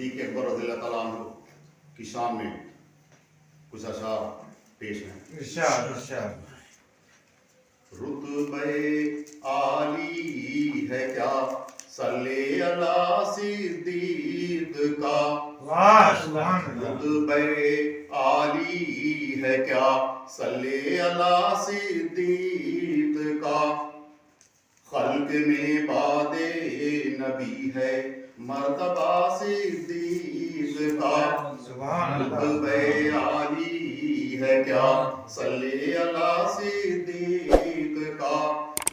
صدیق اکبر رضی اللہ تعالیٰ عنہ کی شان میں کچھ اشعار پیش ہیں. ارشاد. رتبہ عالی ہے کیا صلی اللہ صدیق کا. رتبہ عالی ہے کیا صلی اللہ صدیق کا. خلق میں بعد نبی ہے مرتبہ صدیق کا. رتبہ عالی ہے کیا صلی اللہ صدیق کا.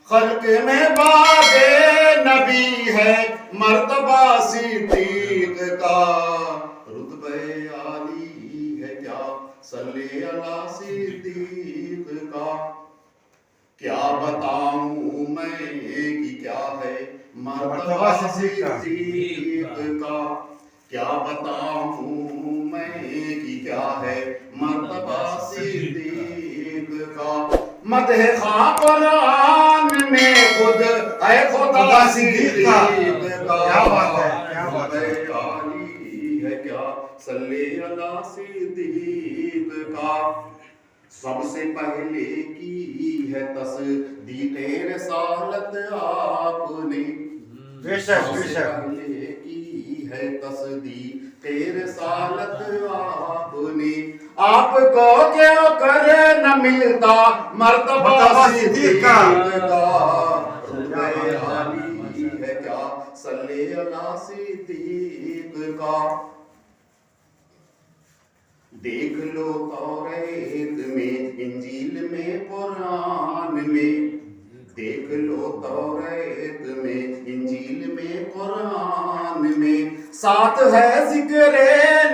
خلق میں بعد نبی ہے مرتبہ صدیق کا. رتبہ عالی ہے کیا صلی اللہ صدیق کا. کیا بتاؤں میں کہ کیا ہے مرتبہ صدیق کا. کیا بتاؤں میں کہ کیا ہے مرتبہ صدیق کا. مدح خواہ قرآن میں خود اے خدا صدیق کا. رتبہ عالی ہے کیا صلی اللہ صدیق کا. سب سے پہلے کی ہے تصدیق رسالت آپ نے. سب سے پہلے کی ہے تصدیق رسالت آپ نے. آپ کو کیا کر نہ ملتا مرتبہ صدیق کا. رتبہ عالی ہے کیا صلی اللہ صدیق کا. دیکھ لو توریت میں انجیل میں قرآن میں. دیکھ لو توریت میں انجیل میں قرآن میں. ساتھ ہے ذکر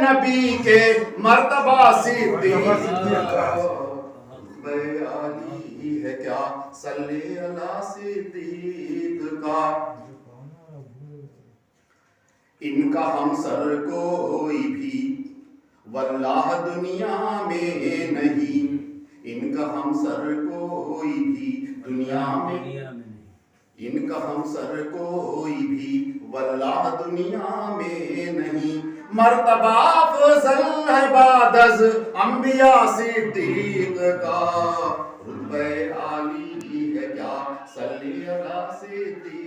نبی کے مرتبہ صدیق کا. رتبہ عالی ہے کیا صلی اللہ صدیق کا. ان کا ہمسر کوئی بھی واللہ دنیا میں نہیں. ان کا ہمسر کوئی بھی دنیا میں. ان کا ہمسر کوئی بھی واللہ دنیا میں نہیں. مرتبہ افضل ہے بعد از انبیاء صدیق کا. رتبہ عالی ہے کیا صلی اللہ صدیق